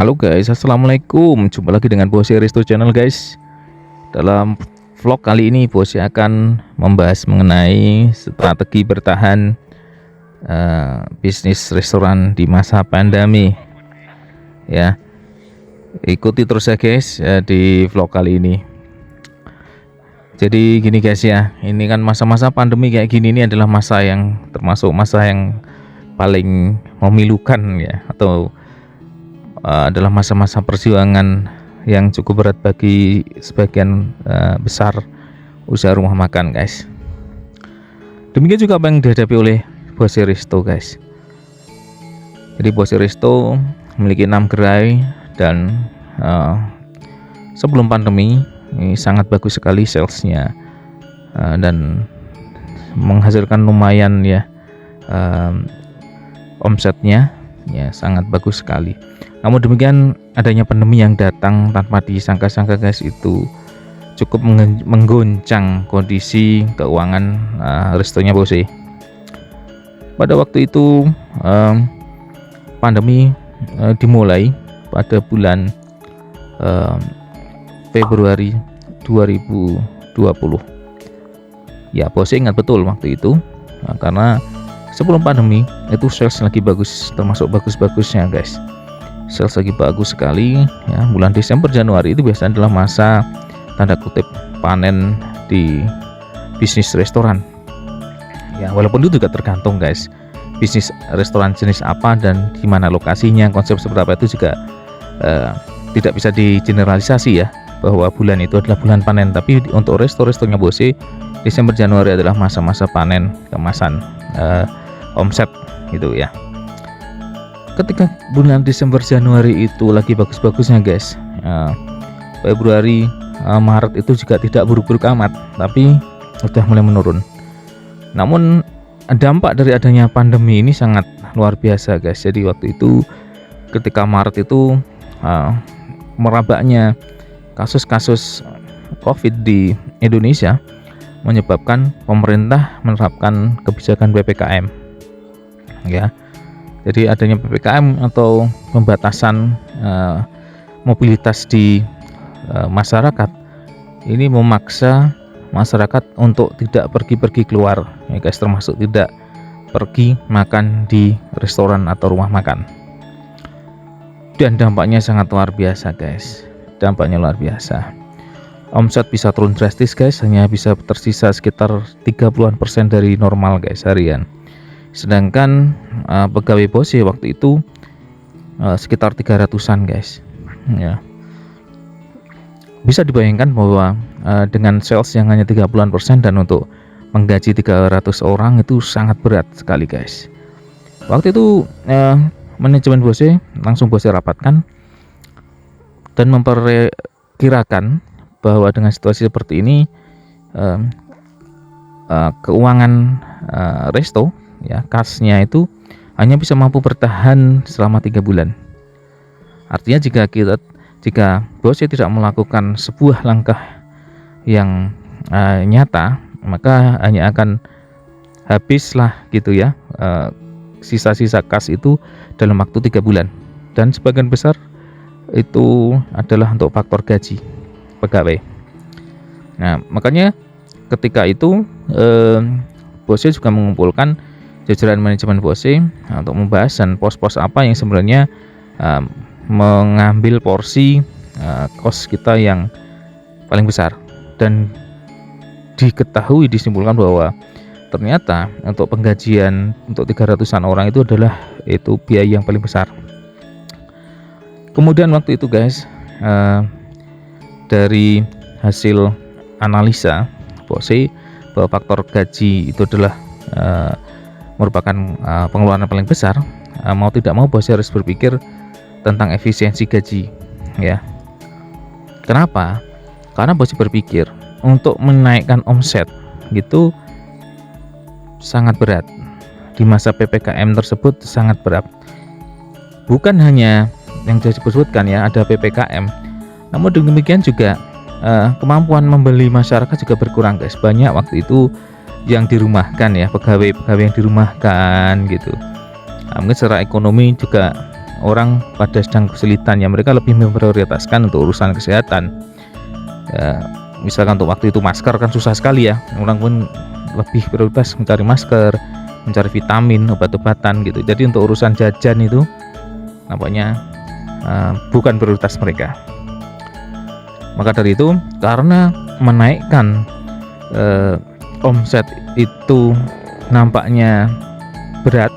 Halo guys, assalamualaikum. Jumpa lagi dengan Bose Resto Channel guys. Dalam vlog kali ini Bose akan membahas mengenai strategi bertahan bisnis restoran di masa pandemi. Ya, ikuti terus ya guys di vlog kali ini. Jadi gini guys ya, ini kan masa-masa pandemi kayak gini, ini adalah masa yang termasuk masa yang paling memilukan ya, atau adalah masa-masa perjuangan yang cukup berat bagi sebagian besar usaha rumah makan guys. Demikian juga apa yang dihadapi oleh Bose Resto guys. Jadi Bose Resto memiliki 6 gerai dan sebelum pandemi ini sangat bagus sekali salesnya dan menghasilkan lumayan ya, omsetnya ya sangat bagus sekali. Namun demikian, adanya pandemi yang datang tanpa disangka-sangka guys, itu cukup menggoncang kondisi keuangan restonya Bose. Pada waktu itu pandemi dimulai pada bulan Februari 2020. Ya, Bose ingat betul waktu itu karena sebelum pandemi itu sales lagi bagus, termasuk bagus-bagusnya guys. Sales lagi bagus sekali ya. Bulan Desember Januari itu biasanya adalah masa tanda kutip panen di bisnis restoran ya, walaupun itu juga tergantung guys, bisnis restoran jenis apa dan di mana lokasinya, konsep seperti apa itu juga tidak bisa digeneralisasi ya, bahwa bulan itu adalah bulan panen. Tapi untuk resto-restonya Bose, Desember Januari adalah masa-masa panen kemasan omset gitu ya. Ketika bulan Desember Januari itu lagi bagus-bagusnya guys, Februari Maret itu juga tidak buruk-buruk amat, tapi sudah mulai menurun. Namun dampak dari adanya pandemi ini sangat luar biasa guys. Jadi waktu itu ketika Maret itu merabaknya kasus-kasus COVID di Indonesia menyebabkan pemerintah menerapkan kebijakan PPKM ya. Jadi adanya PPKM atau pembatasan mobilitas di masyarakat ini memaksa masyarakat untuk tidak pergi-pergi keluar ya guys, termasuk tidak pergi makan di restoran atau rumah makan. Dan dampaknya sangat luar biasa guys. Dampaknya luar biasa. Omset bisa turun drastis guys, hanya bisa tersisa sekitar 30% dari normal guys harian. Sedangkan pegawai Bose waktu itu sekitar 300-an guys ya. Bisa dibayangkan bahwa dengan sales yang hanya 30% dan untuk menggaji 300 orang itu sangat berat sekali guys. Waktu itu manajemen Bose langsung Bose rapatkan dan memperkirakan bahwa dengan situasi seperti ini keuangan resto ya, kasnya itu hanya bisa mampu bertahan selama 3 bulan. Artinya jika Bose tidak melakukan sebuah langkah yang nyata, maka hanya akan habislah gitu ya sisa-sisa kas itu dalam waktu 3 bulan, dan sebagian besar itu adalah untuk faktor gaji pegawai. Nah, makanya ketika itu Bose juga mengumpulkan jajaran manajemen Bose untuk membahas dan pos-pos apa yang sebenarnya mengambil porsi kos kita yang paling besar. Dan disimpulkan bahwa ternyata untuk penggajian untuk 300-an orang itu adalah biaya yang paling besar. Kemudian waktu itu guys, dari hasil analisa Bose bahwa faktor gaji itu adalah merupakan pengeluaran paling besar, mau tidak mau Bose harus berpikir tentang efisiensi gaji ya. Kenapa? Karena Bose berpikir untuk menaikkan omset gitu sangat berat. Di masa PPKM tersebut sangat berat. Bukan hanya yang sudah disebutkan ya, ada PPKM, namun demikian juga kemampuan membeli masyarakat juga berkurang guys. Banyak waktu itu yang dirumahkan ya, pegawai yang dirumahkan gitu. Mungkin secara ekonomi juga orang pada sedang kesulitan ya, mereka lebih memprioritaskan untuk urusan kesehatan ya. Misalkan untuk waktu itu masker kan susah sekali ya, orang pun lebih prioritas mencari masker, mencari vitamin, obat-obatan gitu. Jadi untuk urusan jajan itu nampaknya bukan prioritas mereka. Maka dari itu, karena menaikkan omset itu nampaknya berat,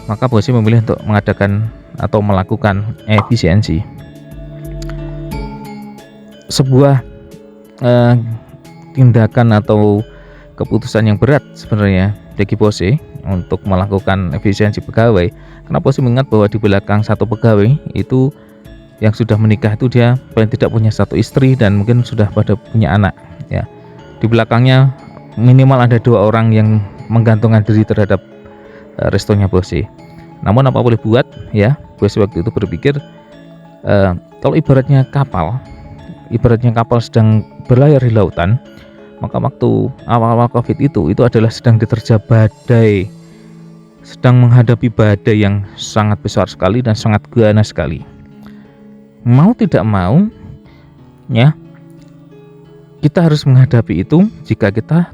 maka Bose memilih untuk mengadakan atau melakukan efisiensi. Sebuah tindakan atau keputusan yang berat sebenarnya bagi Bose untuk melakukan efisiensi pegawai, karena Bose mengingat bahwa di belakang satu pegawai itu yang sudah menikah itu dia paling tidak punya satu istri dan mungkin sudah pada punya anak ya. Di belakangnya minimal ada 2 orang yang menggantungkan diri terhadap restonya Bose. Namun apa boleh buat ya, Bose waktu itu berpikir kalau ibaratnya kapal sedang berlayar di lautan, maka waktu awal-awal COVID itu adalah sedang diterjang badai, sedang menghadapi badai yang sangat besar sekali dan sangat ganas sekali. Mau tidak mau ya, kita harus menghadapi itu jika kita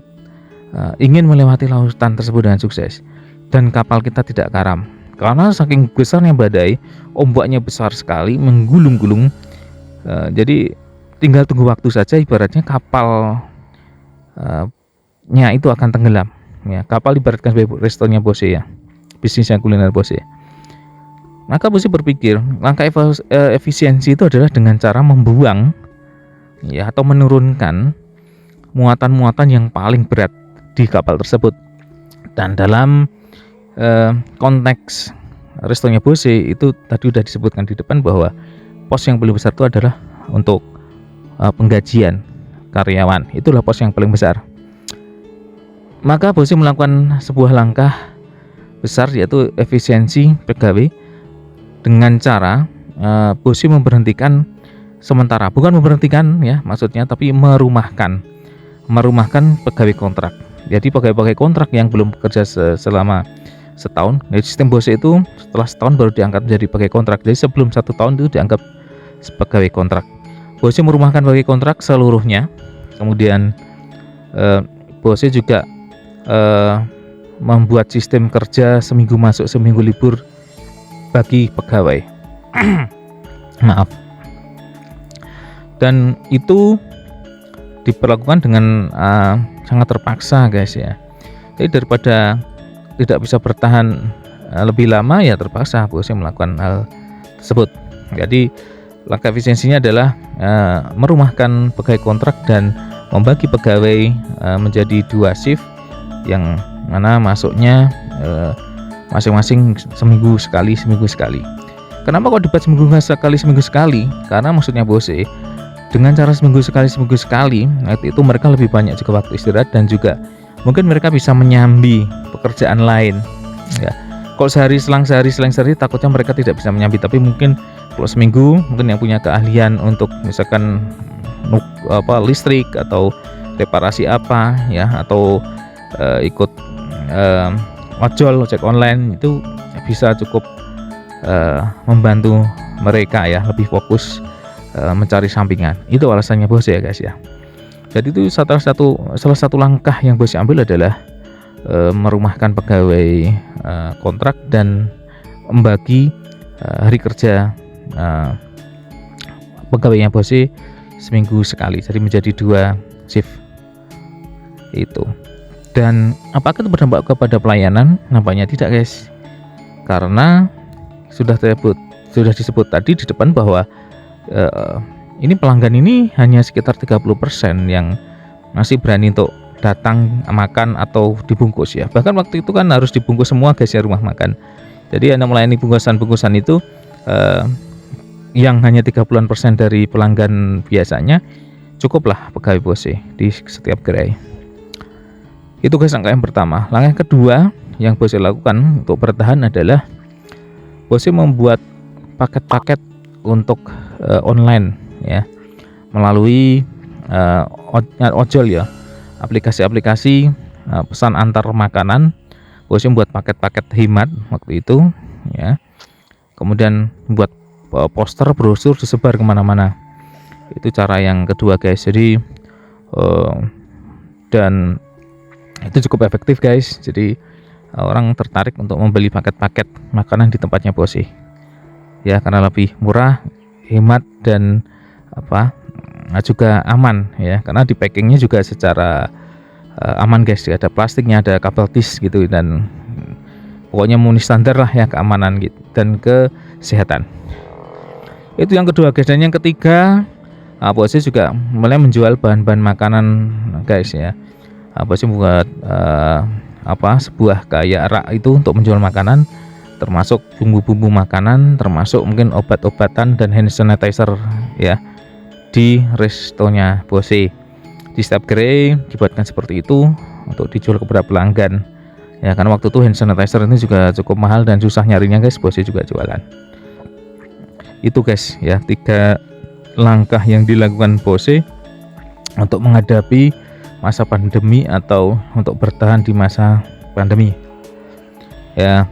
ingin melewati lautan tersebut dengan sukses dan kapal kita tidak karam. Karena saking besarnya badai, ombaknya besar sekali, menggulung-gulung. Jadi tinggal tunggu waktu saja, ibaratnya kapalnya itu akan tenggelam ya. Kapal ibaratkan sebagai restonya Bose ya, bisnisnya kuliner Bose. Maka Bose berpikir langkah efisiensi itu adalah dengan cara membuang ya, atau menurunkan muatan-muatan yang paling berat di kapal tersebut. Dan dalam konteks restonya Bose itu tadi sudah disebutkan di depan bahwa pos yang paling besar itu adalah untuk penggajian karyawan, itulah pos yang paling besar. Maka Bose melakukan sebuah langkah besar, yaitu efisiensi pegawai dengan cara Bose memberhentikan sementara, bukan memberhentikan ya maksudnya, tapi merumahkan pegawai kontrak. Jadi pegawai kontrak yang belum bekerja selama setahun, jadi sistem Bose itu setelah setahun baru diangkat menjadi pegawai kontrak. Jadi sebelum 1 tahun itu dianggap sebagai kontrak. Bose merumahkan pegawai kontrak seluruhnya. Kemudian Bose juga membuat sistem kerja seminggu masuk seminggu libur bagi pegawai. Maaf. Dan itu diperlakukan dengan sangat terpaksa guys ya. Jadi daripada tidak bisa bertahan lebih lama ya, terpaksa Bose melakukan hal tersebut. Jadi langkah efisiensinya adalah merumahkan pegawai kontrak dan membagi pegawai menjadi 2 shift yang mana masuknya masing-masing seminggu sekali. Kenapa kok dibuat seminggu sekali? Karena maksudnya Bose dengan cara seminggu sekali itu mereka lebih banyak juga waktu istirahat dan juga mungkin mereka bisa menyambi pekerjaan lain ya. Kalau sehari selang sehari takutnya mereka tidak bisa menyambi, tapi mungkin kalau seminggu mungkin yang punya keahlian untuk misalkan listrik atau reparasi apa ya, atau ikut ojek online, itu bisa cukup membantu mereka ya lebih fokus mencari sampingan. Itu alasannya Bose ya guys ya. Jadi itu salah satu langkah yang Bose ambil adalah merumahkan pegawai kontrak dan membagi hari kerja pegawainya Bose seminggu sekali, jadi menjadi 2 shift itu. Dan apakah itu berdampak kepada pelayanan? Nampaknya tidak guys, karena sudah disebut tadi di depan bahwa ini pelanggan ini hanya sekitar 30% yang masih berani untuk datang makan atau dibungkus ya. Bahkan waktu itu kan harus dibungkus semua guys ya, rumah makan. Jadi Anda melayani bungkusan itu yang hanya 30% dari pelanggan biasanya, cukuplah pegawai Bose di setiap gerai. Itu guys langkah yang pertama. Langkah yang kedua yang Bose lakukan untuk bertahan adalah Bose membuat paket-paket untuk online ya, melalui ojol ya, aplikasi-aplikasi pesan antar makanan. Bose membuat paket-paket hemat waktu itu ya, kemudian buat poster, brosur, disebar kemana-mana. Itu cara yang kedua guys. Jadi dan itu cukup efektif guys. Jadi orang tertarik untuk membeli paket-paket makanan di tempatnya Bose ya, karena lebih murah, hemat, dan juga aman ya, karena di packingnya juga secara aman guys. Ada plastiknya, ada kabel tis gitu, dan pokoknya muni standar lah ya, keamanan gitu dan kesehatan. Itu yang kedua guys. Dan yang ketiga, Bose juga mulai menjual bahan-bahan makanan guys ya. Bose buat sebuah kayak rak itu untuk menjual makanan, termasuk bumbu-bumbu makanan, termasuk mungkin obat-obatan dan hand sanitizer ya, di restonya Bose. Di setiap gerai dibuatkan seperti itu untuk dijual kepada pelanggan ya, karena waktu itu hand sanitizer ini juga cukup mahal dan susah nyarinya guys. Bose juga jualan. Itu guys ya, 3 langkah yang dilakukan Bose untuk menghadapi masa pandemi atau untuk bertahan di masa pandemi ya.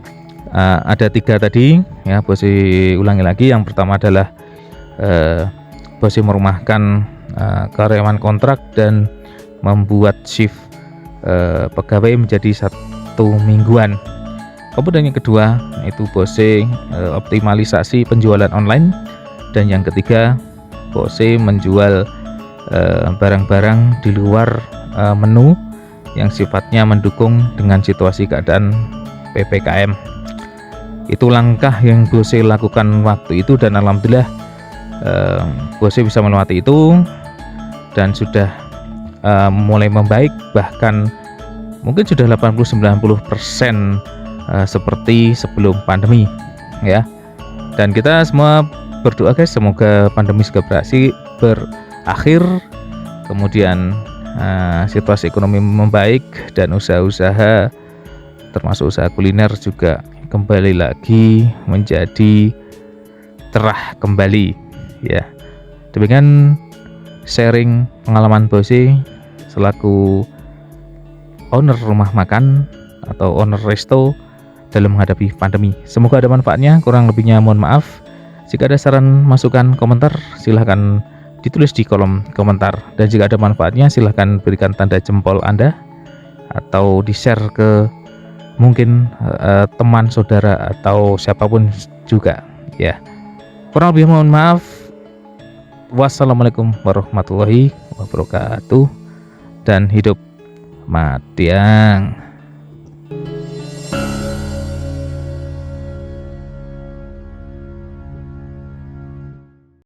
Ada 3 tadi ya, Bose ulangi lagi. Yang pertama adalah Bose merumahkan karyawan kontrak dan membuat shift pegawai menjadi 1 mingguan. Kemudian yang kedua itu Bose optimalisasi penjualan online, dan yang ketiga Bose menjual barang-barang di luar menu yang sifatnya mendukung dengan situasi keadaan PPKM. Itu langkah yang Bose lakukan waktu itu, dan alhamdulillah Bose bisa melewati itu dan sudah mulai membaik, bahkan mungkin sudah 80-90% seperti sebelum pandemi ya. Dan kita semua berdoa guys, semoga pandemi segera berakhir, kemudian situasi ekonomi membaik, dan usaha-usaha termasuk usaha kuliner juga kembali lagi menjadi cerah kembali ya. Demikian sharing pengalaman Bose selaku owner rumah makan atau owner resto dalam menghadapi pandemi. Semoga ada manfaatnya, kurang lebihnya mohon maaf. Jika ada saran, masukan, komentar, silahkan ditulis di kolom komentar, dan jika ada manfaatnya silahkan berikan tanda jempol Anda atau di-share ke mungkin teman, saudara, atau siapapun juga ya. Kurang lebih mohon maaf. Wassalamualaikum warahmatullahi wabarakatuh, dan hidup Matiang.